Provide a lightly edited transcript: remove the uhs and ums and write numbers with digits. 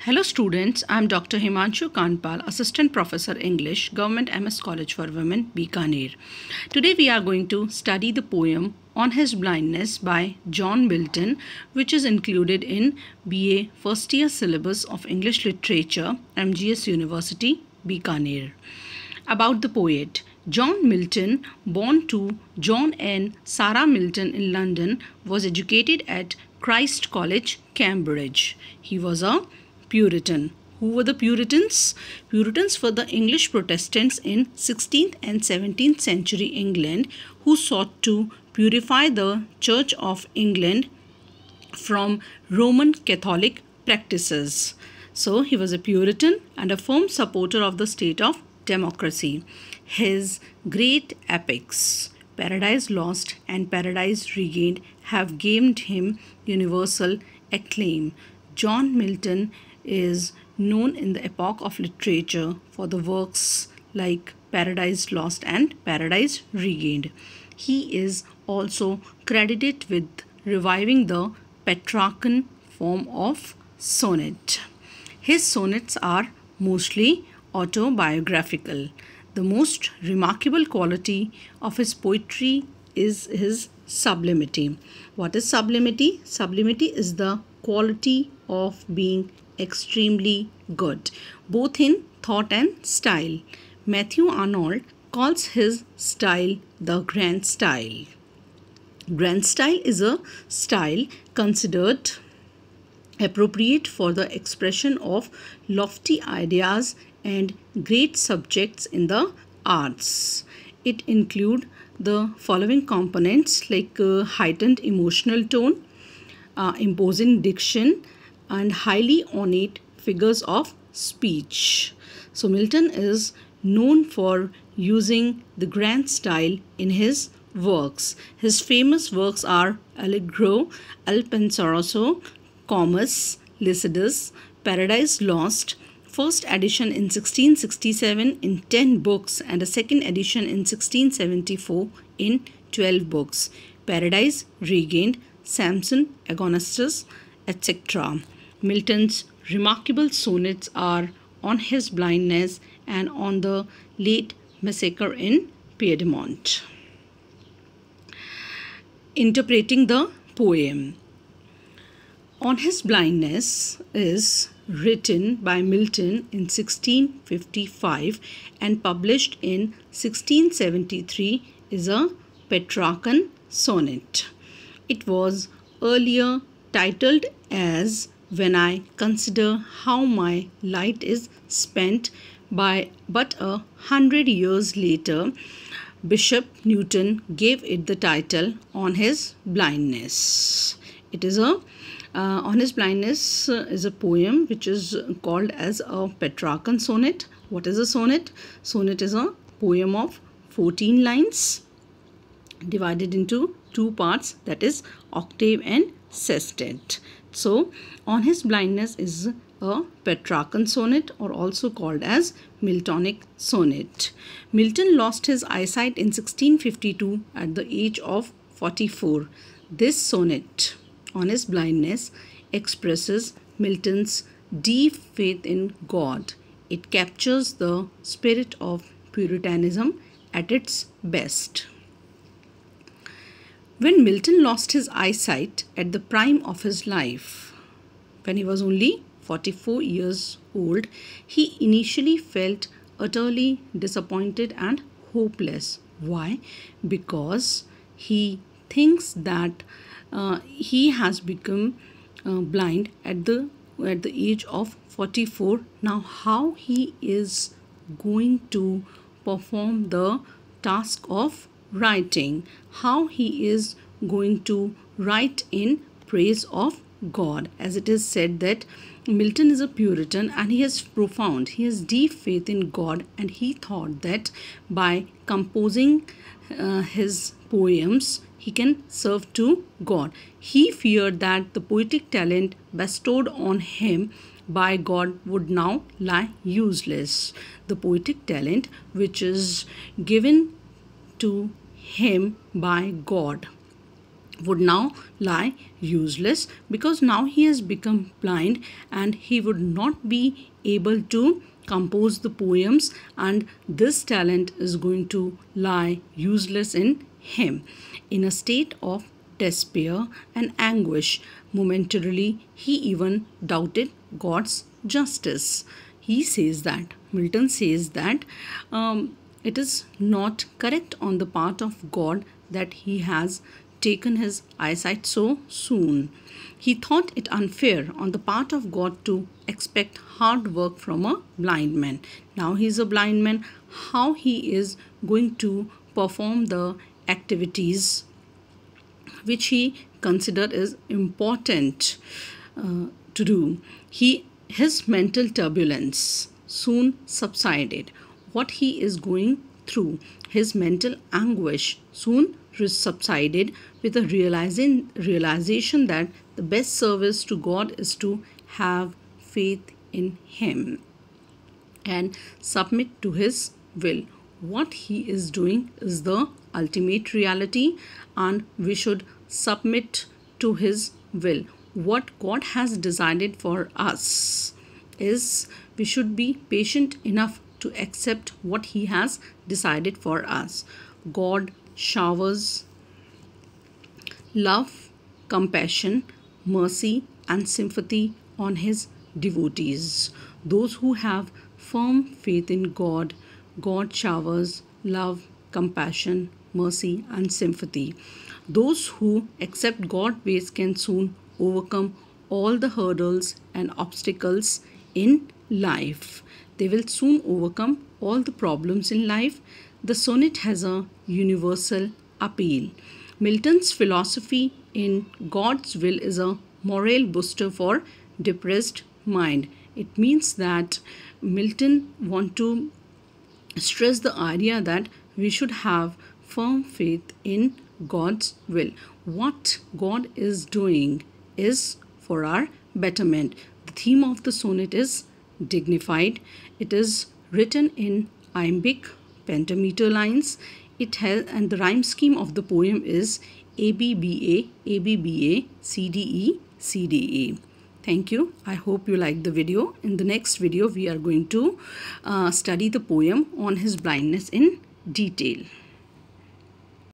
Hello students, I am Dr. Himanshu Kanpal, Assistant Professor English, Government MS College for Women, Bikaner. Today we are going to study the poem On His Blindness by John Milton, which is included in BA First Year Syllabus of English Literature, MGS University, Bikaner. About the poet, John Milton, born to John and Sarah Milton in London, was educated at Christ College, Cambridge. He was a Puritan. Who were the Puritans? Puritans were the English Protestants in 16th and 17th century England who sought to purify the Church of England from Roman Catholic practices. So he was a Puritan and a firm supporter of the state of democracy. His great epics, Paradise Lost and Paradise Regained, have gained him universal acclaim. John Milton is known in the epoch of literature for the works like Paradise Lost and Paradise Regained. He is also credited with reviving the Petrarchan form of sonnet. His sonnets are mostly autobiographical. The most remarkable quality of his poetry is his sublimity. What is sublimity? Sublimity is the quality of being extremely good, both in thought and style. Matthew Arnold calls his style the grand style. Grand style is a style considered appropriate for the expression of lofty ideas and great subjects in the arts. It includes the following components like heightened emotional tone, imposing diction, and highly ornate figures of speech. So Milton is known for using the grand style in his works. His famous works are Allegro, Il Penseroso, Comus, Lycidas, Paradise Lost, first edition in 1667 in 10 books and a second edition in 1674 in 12 books, Paradise Regained, Samson Agonistes, etc. Milton's remarkable sonnets are On His Blindness and On the Late Massacre in Piedmont. Interpreting the poem. On His Blindness is written by Milton in 1655 and published in 1673 is a Petrarchan sonnet. It was earlier titled as When I Consider How My Light is Spent, by but 100 years later, Bishop Newton gave it the title On His Blindness. It is a On His Blindness is a poem which is called as a Petrarchan sonnet. What is a sonnet? Sonnet is a poem of 14 lines divided into two parts, that is octave and sestet. So On His Blindness is a Petrarchan sonnet, or also called as Miltonic sonnet. Milton lost his eyesight in 1652 at the age of 44. This sonnet, On His Blindness, expresses Milton's deep faith in God. It captures the spirit of Puritanism at its best. When Milton lost his eyesight at the prime of his life, when he was only 44 years old, he initially felt utterly disappointed and hopeless. Why? Because he thinks that he has become blind at the age of 44. Now how he is going to perform the task of writing, how he is going to write in praise of God, as it is said that Milton is a Puritan and he has deep faith in God, and he thought that by composing his poems he can serve to God. He feared that the poetic talent bestowed on him by God would now lie useless. The poetic talent which is given to him by God would now lie useless, because now he has become blind and he would not be able to compose the poems, and this talent is going to lie useless in him. In a state of despair and anguish, momentarily he even doubted God's justice. He says that, Milton says that it is not correct on the part of God that he has taken his eyesight so soon. He thought it unfair on the part of God to expect hard work from a blind man. Now he is a blind man. How he is going to perform the activities which he considered is important to do? His mental turbulence soon subsided. What he is going through, his mental anguish, soon subsided with a realization that the best service to God is to have faith in Him and submit to His will. What he is doing is the ultimate reality, and we should submit to His will. What God has decided for us is we should be patient enough to accept what He has decided for us. God showers love, compassion, mercy, and sympathy on His devotees. Those who have firm faith in God, God showers love, compassion, mercy, and sympathy. Those who accept God's ways can soon overcome all the hurdles and obstacles in life. They will soon overcome all the problems in life. The sonnet has a universal appeal. Milton's philosophy in God's will is a morale booster for depressed mind. It means that Milton wants to stress the idea that we should have firm faith in God's will. What God is doing is for our betterment. The theme of the sonnet is dignified. It is written in iambic pentameter lines. It has, and the rhyme scheme of the poem is ABBA, ABBA, CDE, CDE. Thank you. I hope you liked the video. In the next video, we are going to study the poem on his blindness in detail.